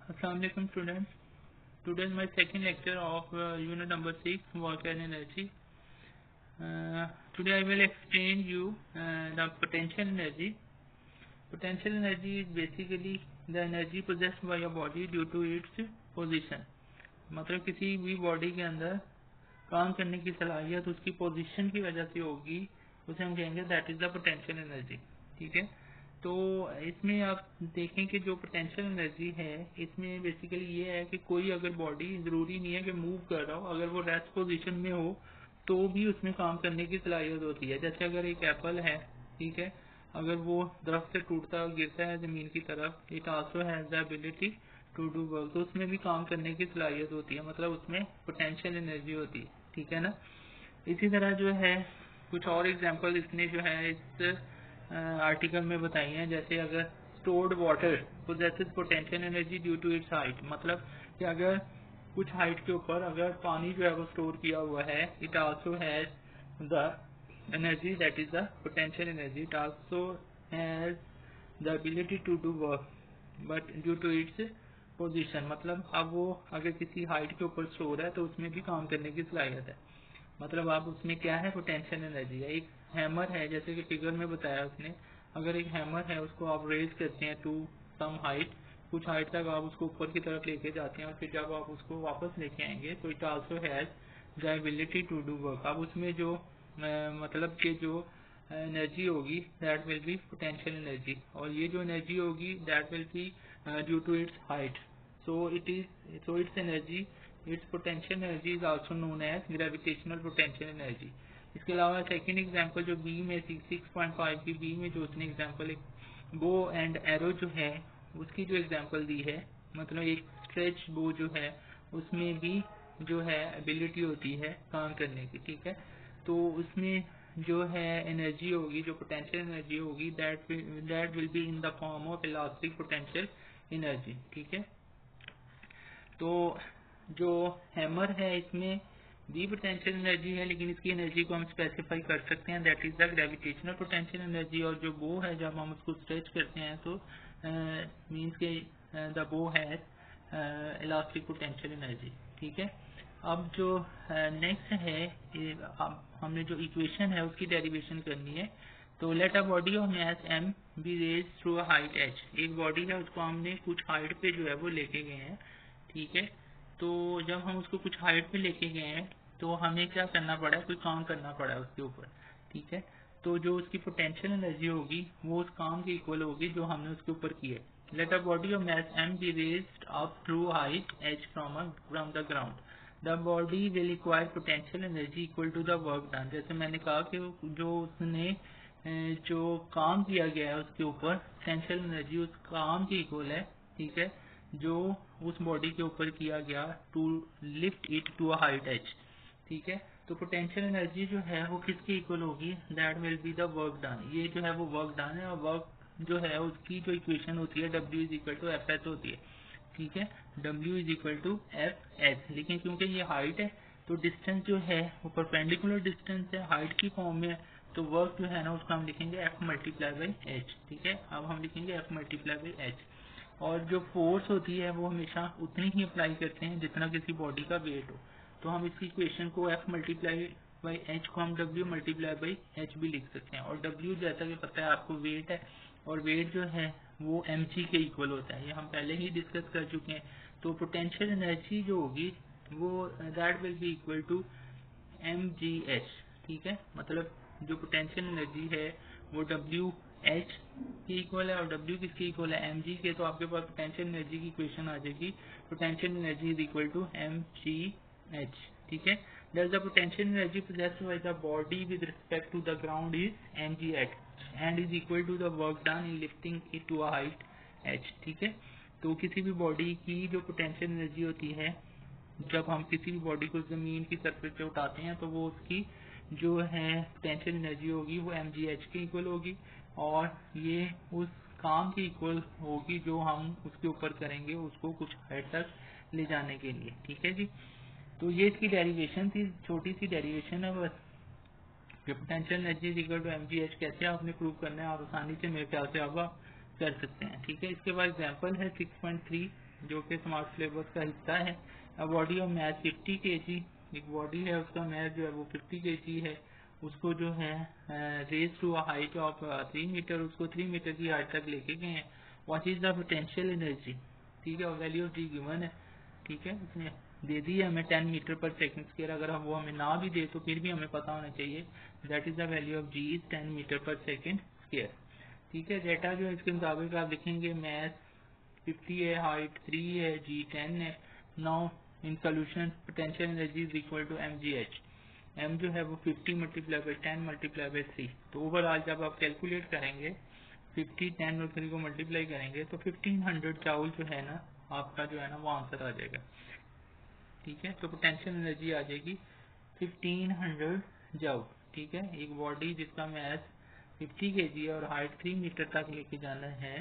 Assalamu alaikum students. Today is my second lecture of unit number 6, work and energy. Today I will explain you the potential energy. Potential energy is basically the energy possessed by a body due to its position. मतलब किसी भी body के अंदर काम करने की सलाहियत उसकी पोजीशन की वजह से होगी, उसे हम कहेंगे that is the potential energy. ठीक है, तो इसमें आप देखें कि जो पोटेंशियल एनर्जी है इसमें बेसिकली ये है कि कोई अगर बॉडी, जरूरी नहीं है कि मूव कर रहा हो, अगर वो रेस्ट पोजीशन में हो तो भी उसमें काम करने की सलाहियत होती है। जैसे अगर एक एप्पल है, ठीक है, अगर वो दरख्त से टूटता गिरता है जमीन की तरफ, it also has the ability to do work, तो उसमें भी काम करने की सलाहियत होती है, मतलब उसमें पोटेंशियल एनर्जी होती है। ठीक है ना। इसी तरह जो है कुछ और एग्जांपल इसने जो है इस आर्टिकल में बताई हैं। जैसे अगर stored water possesses potential energy due to its height, मतलब कि अगर कुछ हाइट के ऊपर अगर पानी जो है वो स्टोर किया हुआ है, it also has the energy that is the potential energy. It also has the ability to do work but due to its position, मतलब अब वो अगर किसी हाइट के ऊपर स्टोर है तो उसमें भी काम करने की सलाहियत है। मतलब आप उसमें क्या है, पोटेंशियल एनर्जी है। एक हैमर है, जैसे कि फिगर में बताया उसने, अगर एक हैमर है उसको आप रेज करते हैं टू सम हाइट, कुछ हाइट तक आप उसको ऊपर की तरफ लेके जाते हैं और फिर जब आप उसको वापस लेके आएंगे तो it also has the ability to do work. अब उसमें जो मतलब कि जो एनर्जी होगी that will be potential energy, और ये जो एनर्जी होगी that will be due to its height. So its energy, its potential energy is also known as gravitational potential energy. इसके अलावा सेकंड एग्जांपल जो बी में 6.5 की बी में जो उसने एग्जांपल एक बो एंड एरो जो है उसकी जो एग्जांपल दी है, मतलब एक स्ट्रेच बो जो है उसमें भी जो है एबिलिटी होती है काम करने की। ठीक है, तो उसमें जो है एनर्जी होगी, जो पोटेंशियल एनर्जी होगी that will be in the form of elastic potential energy. ठीक है, तो जो हैमर है इसमें भी पोटेंशियल एनर्जी है, लेकिन इसकी एनर्जी को हम स्पेसिफाई कर सकते हैं that is the gravitational potential energy. और जो बो है जब हम उसको स्ट्रेच करते हैं तो मींस के द बो है इलास्टिक पोटेंशियल एनर्जी। ठीक है, अब जो नेक्स्ट है, अब हमने जो इक्वेशन है उसकी डेरिवेशन करनी है। तो let a body of mass m be raise through a height h। एक बॉडी है उसको हमने कुछ हाइट पे जो है वो लेके गए हैं। ठीक है, तो जब हम उसको कुछ हाइट पे लेके गए हैं तो हमें क्या करना पड़ा है, कोई काम करना पड़ा है उसके ऊपर। ठीक है, तो जो उसकी पोटेंशियल एनर्जी होगी वो उस काम के इक्वल होगी जो हमने उसके ऊपर की है। Let a body of mass m be raised up through height h from the ground, the body will require potential energy equal to the work done. जैसे मैंने कहा कि जो उसने जो काम किया गया है उसके ऊपर पोटेंशियल एनर्जी उस काम के इक्वल है। ठीक है, जो उस बॉडी के ऊपर किया गया to lift it to a height h। ठीक है, तो पोटेंशियल एनर्जी जो है वो किसके इक्वल होगी, that will be the work done. ये जो है वो वर्क डन है, और वर्क जो है उसकी जो इक्वेशन होती है W is equal to F H होती है। ठीक है, W is equal to F H, लेकिन क्योंकि ये हाइट है तो डिस्टेंस जो है वो परपेंडिकुलर डिस्टेंस है, हाइट की फॉर्म में है, तो वर्क जो है ना उसको हम लिखेंगे F मल्टीप्लाई बाई एच। ठीक है, अब हम लिखेंगे F मल्टीप्लाई बाई एच, और जो फोर्स होती है वो हमेशा उतनी ही अप्लाई करते हैं जितना किसी बॉडी का वेट हो। तो हम इस इक्वेशन को F मल्टीप्लाई बाई एच को हम W मल्टीप्लाई बाई एच भी लिख सकते हैं। और W जैसा कि पता है आपको वेट है, और वेट जो है वो mg के इक्वल होता है, ये हम पहले ही डिस्कस कर चुके हैं। तो पोटेंशियल एनर्जी जो होगी वो that will be equal to mgh। ठीक है, मतलब जो पोटेंशियल एनर्जी है वो WH के इक्वल है, और W किसके इक्वल है, mg के। तो आपके पास पोटेंशियल एनर्जी की इक्वेशन आ जाएगी, potential energy is equal to mgh। ठीक है, thus the potential energy possessed by the body with respect to the ground is mgh and is equal to the work done in lifting it to a height h। ठीक है, तो किसी भी body की जो potential energy होती है जब हम किसी भी बॉडी को जमीन की सरफेस पे उठाते हैं तो वो उसकी जो है पोटेंशियल एनर्जी होगी वो mgh के इक्वल होगी, और ये उस काम के इक्वल होगी जो हम उसके ऊपर करेंगे उसको कुछ हाइट तक ले जाने के लिए। ठीक है जी, तो ये इसकी डेरिवेशन थी, छोटी सी डेरिवेशन है बस। Potential energy is equal to mgh कैसे आपने प्रूव करना है, आप आसानी से मेरे ख्याल से आप कर सकते हैं। ठीक है, इसके बाद एग्जांपल है 6.3 जो कि स्मार्ट सिलेबस का हिस्सा है। बॉडी ऑफ मैथ 50 kg, एक बॉडी है उसका मैथ जो है वो 50 kg है, उसको जो है raise to height of 3 metre, उसको 3 मीटर की हाइट तक लेके गए हैं। What is the potential energy, ठीक है, और वैल्यू ऑफ जी गिवन है, ठीक है, उसने दे दी है हमें 10 मीटर पर सेकंड स्क्वायर। अगर हम वो हमें ना भी दे तो फिर भी हमें पता होना चाहिए that is the value of G is 10 metre per second square, ठीक है। डेटा जो है इसके मुताबिक आप लिखेंगे मैथ 50 है, हाइट 3 है, जी 10 है। Now in solution potential energy is equal to M G H. M जो है वो 50 मल्टीप्लाई बाई 10 मल्टीप्लाई बाई 3। तो ओवरऑल जब आप कैलकुलेट करेंगे 50, 10 और 3 को मल्टीप्लाई करेंगे तो 1500 जाउल जो है ना आपका जो है ना वो आंसर आ जाएगा, ठीक है। तो पोटेंशियल एनर्जी आ जाएगी 1500 जाउल, ठीक है। एक बॉडी जिसका मैथ 50 kg और हाइट 3 मीटर तक लेके जाना है,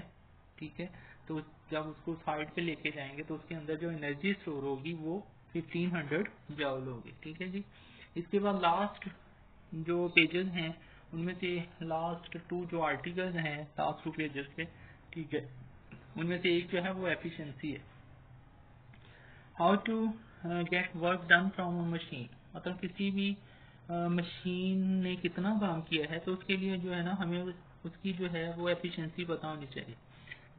ठीक है, तो जब उसको उस हाइट पे लेके जाएंगे तो उसके अंदर जो एनर्जी स्टोर होगी वो 1500 जाउल होगी, ठीक है जी। इसके बाद लास्ट जो पेजेस हैं उनमें से लास्ट 2 जो आर्टिकल्स हैं लास्ट 2 पेजेस पे, ठीक है, उनमें से एक जो है वो एफिशिएंसी है। How to get work done from a machine, मतलब किसी भी मशीन ने कितना काम किया है तो उसके लिए जो है ना हमें उसकी जो है वो एफिशिएंसी पता होनी चाहिए,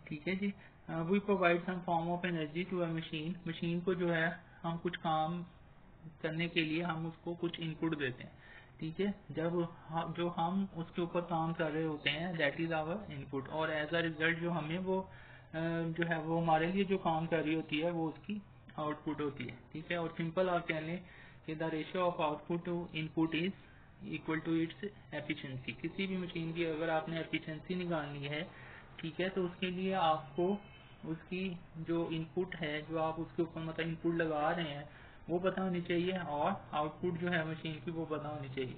ठीक है जी। We provide some form of energy to a machine, machine को जो है हम कुछ काम करने के लिए हम उसको कुछ इनपुट देते हैं, ठीक है। जब जो हम उसके ऊपर काम कर रहे होते हैं दैट इज आवर इनपुट, और एज अ रिजल्ट जो हमें वो जो है वो हमारे लिए जो काम कर रही होती है वो उसकी आउटपुट होती है, ठीक है। और सिंपल आप कह लें कि the ratio of output to input is equal to its efficiency. किसी भी मशीन की अगर आपने एफिशिएंसी निकालनी है, ठीक है, तो उसके लिए आपको उसकी जो इनपुट है जो आप उसके ऊपर मतलब इनपुट लगा रहे हैं वो पता होनी चाहिए, और आउटपुट जो है मशीन की वो पता होनी चाहिए।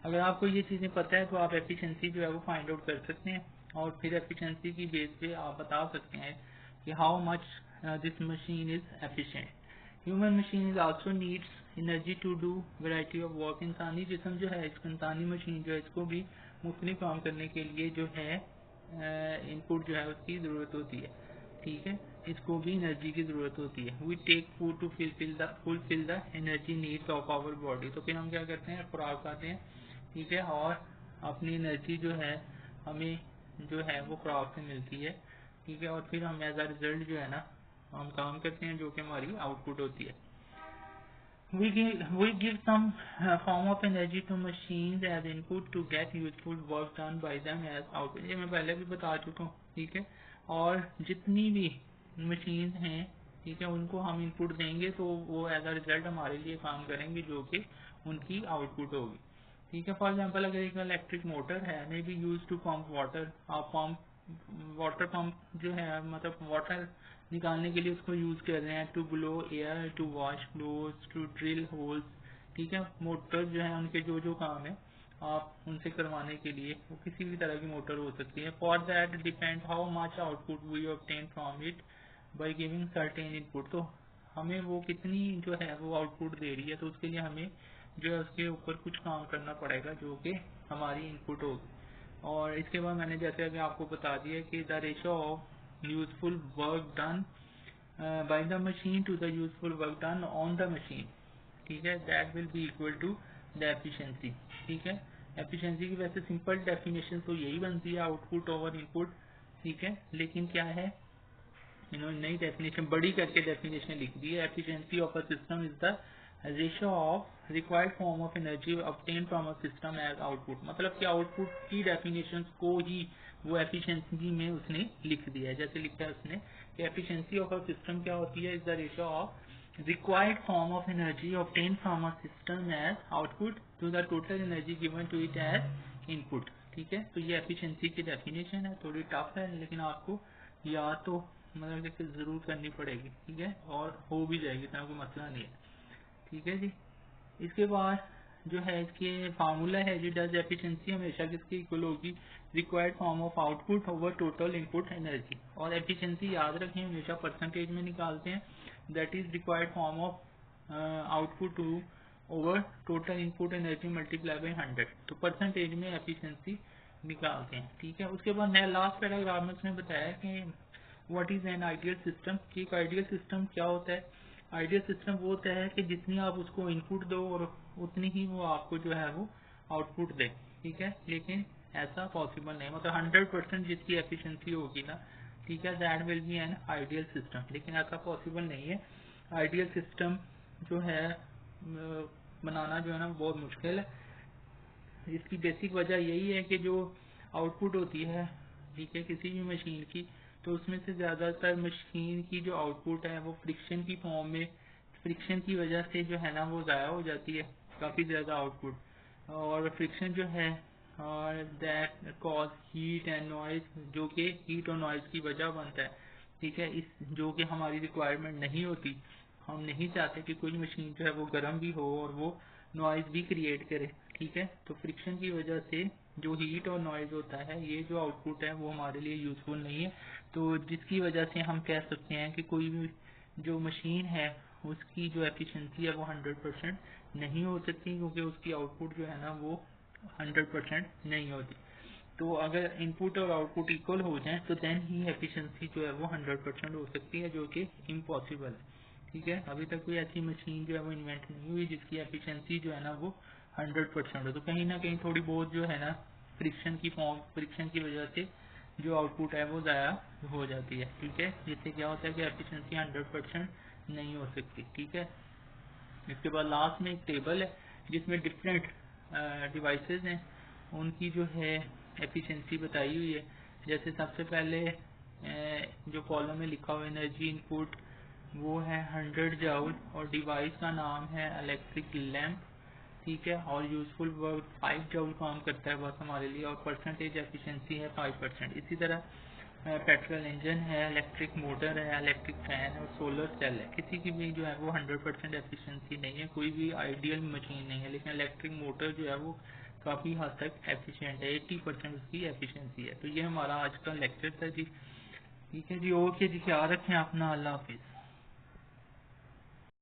अगर आपको ये चीज़ें पता है तो आप एफिशिएंसी जो है वो फाइंड आउट कर सकते हैं, और फिर एफिशिएंसी की बेस पे आप बता सकते हैं कि how much this machine is efficient. Human machine is also needs energy to do variety of work. इंसानी जिस्म जो है, इंसानी मशीन जो है, इसको भी मुख्तलिफ काम करने के लिए जो है इनपुट जो है उसकी ज़रूरत होती है, ठीक है, इसको भी एनर्जी की ज़रूरत होती है। We take food to fulfil the energy needs of our body. तो फिर हम क्या करते हैं, खुराक खाते हैं, ठीक है, और अपनी एनर्जी जो है हमें जो है वो खुराक से मिलती है, ठीक है, और फिर हम एज अ रिजल्ट जो है ना हम काम करते हैं जो कि हमारी आउटपुट होती है। We give some form of energy to machines as input to get useful work done by them as output। ये मैं पहले भी बता चुका हूँ, ठीक है। और जितनी भी मशीन हैं, ठीक है, उनको हम इनपुट देंगे तो वो एज अ रिजल्ट हमारे लिए काम करेंगे जो कि उनकी आउटपुट होगी, ठीक है। फॉर एग्जांपल अगर एक इलेक्ट्रिक मोटर है may be use to pump water, आप पंप वाटर पंप जो है मतलब वाटर निकालने के लिए उसको यूज कर रहे हैं, to blow air, to wash cloth, to drill holes, ठीक है। मोटर जो है उनके जो जो काम है आप उनसे करवाने के लिए वो किसी भी तरह की मोटर हो सकती है। For that depend how much output we obtain from it by giving certain input. तो हमें वो कितनी जो है वो आउटपुट दे रही है तो उसके लिए हमें जो है उसके ऊपर कुछ काम करना पड़ेगा जो कि हमारी इनपुट होगी। और इसके बाद मैंने जैसे अभी आपको बता दिया कि the ratio of useful work done by the machine to the useful work done on the machine, ठीक है, that will be equal to the efficiency, ठीक है। एफिशिएंसी की वैसे सिंपल डेफिनेशन तो यही बनती है आउटपुट ओवर इनपुट, ठीक है, लेकिन क्या है इन्होंने नई डेफिनेशन बड़ी करके डेफिनेशन लिख दी है। Efficiency of a system is the ratio of required form of energy obtain from a system as output. मतलब कि आउटपुट की डेफिनेशन को ही वो एफिशिएंसी में उसने लिख दिया है। जैसे लिखा है उसने कि एफिशिएंसी ऑफ अ सिस्टम क्या होती है, is the ratio of required form of energy obtain from a system as output to the total energy given to it as input, ठीक है। तो ये एफिशिएंसी की डेफिनेशन है, थोड़ी टफ है लेकिन आपको या तो मतलब जैसे जरूर करनी पड़ेगी, ठीक है, और हो भी जाएगी, इतना कोई मसला नहीं है, ठीक है जी। इसके बाद जो है इसके फार्मूला है जी, डज एफिशिएंसी हमेशा किसकी इक्वल होगी, required form of output over total input energy. और एफिशिएंसी याद रखें हमेशा परसेंटेज में निकालते हैं, that is required form of output to over total input energy multiply by 100। तो परसेंटेज में एफिशिएंसी निकालते हैं, ठीक है। उसके बाद लास्ट पैराग्राफ में उसने बताया कि what is an ideal system, कि एक आइडियल सिस्टम क्या होता है। आइडियल सिस्टम वो होता है कि जितनी आप उसको इनपुट दो और उतनी ही वो आपको जो है वो आउटपुट दे, ठीक है। लेकिन ऐसा पॉसिबल नहीं, मतलब 100% जिसकी एफिशिएंसी होगी ना, ठीक है, that will B an ideal system. लेकिन ऐसा पॉसिबल नहीं है। आइडियल सिस्टम जो है बनाना जो है ना बहुत मुश्किल है। इसकी बेसिक वजह यही है कि जो आउटपुट होती है, ठीक है, किसी भी मशीन की, तो उसमें से ज़्यादातर मशीन की जो आउटपुट है वो फ्रिक्शन की फॉर्म में, फ्रिक्शन की वजह से जो है ना वो ज़ाया हो जाती है काफ़ी ज़्यादा आउटपुट। और फ्रिक्शन जो है और that cause heat and noise, जो कि हीट और नॉइज की वजह बनता है, ठीक है, इस जो कि हमारी रिक्वायरमेंट नहीं होती। हम नहीं चाहते कि कोई मशीन जो है वो गर्म भी हो और वो नॉइज भी क्रिएट करे, ठीक है। तो फ्रिक्शन की वजह से जो हीट और नॉइज होता है, ये जो आउटपुट है वो हमारे लिए यूजफुल नहीं है। तो जिसकी वजह से हम कह सकते हैं कि कोई भी जो मशीन है उसकी जो एफिशिएंसी है वो 100% नहीं हो सकती, क्योंकि उसकी आउटपुट जो है ना वो 100% नहीं होती। तो अगर इनपुट और आउटपुट इक्वल हो जाए तो देन ही एफिशिएंसी जो है वो 100% हो सकती है, जो कि इम्पॉसिबल है, ठीक है। अभी तक कोई ऐसी मशीन जो है वो इन्वेंट नहीं हुई जिसकी एफिशिएंसी जो है ना वो 100% हो। तो कहीं ना कहीं थोड़ी बहुत जो है ना फ्रिक्शन की वजह से जो आउटपुट है वो ज़ाया हो जाती है, ठीक है। जिससे क्या होता है कि एफिशिएंसी 100% नहीं हो सकती, ठीक है। इसके बाद लास्ट में एक टेबल है जिसमें डिफरेंट डिवाइसेस हैं, उनकी जो है एफिशिएंसी बताई हुई है। जैसे सबसे पहले जो कॉलम में लिखा हुआ है एनर्जी इनपुट, वो है 100 जूल और डिवाइस का नाम है इलेक्ट्रिक लैंप, ठीक है। और यूजफुल वर्क 5 जूल काम करता है बस हमारे लिए, और परसेंटेज एफिशिएंसी है 5%। इसी तरह पेट्रोल इंजन है, इलेक्ट्रिक मोटर है, इलेक्ट्रिक फैन है और सोलर सेल है। किसी की भी जो है वो 100% एफिशिएंसी नहीं है, कोई भी आइडियल मशीन नहीं है। लेकिन इलेक्ट्रिक मोटर जो है वो काफ़ी हद तक एफिशिएंट है, 80% उसकी एफिशिएंसी है। तो ये हमारा आज का लेक्चर था जी, ठीक है जी। ओके जी, ख्याल रखें अपना, अल्लाह हाफिज़।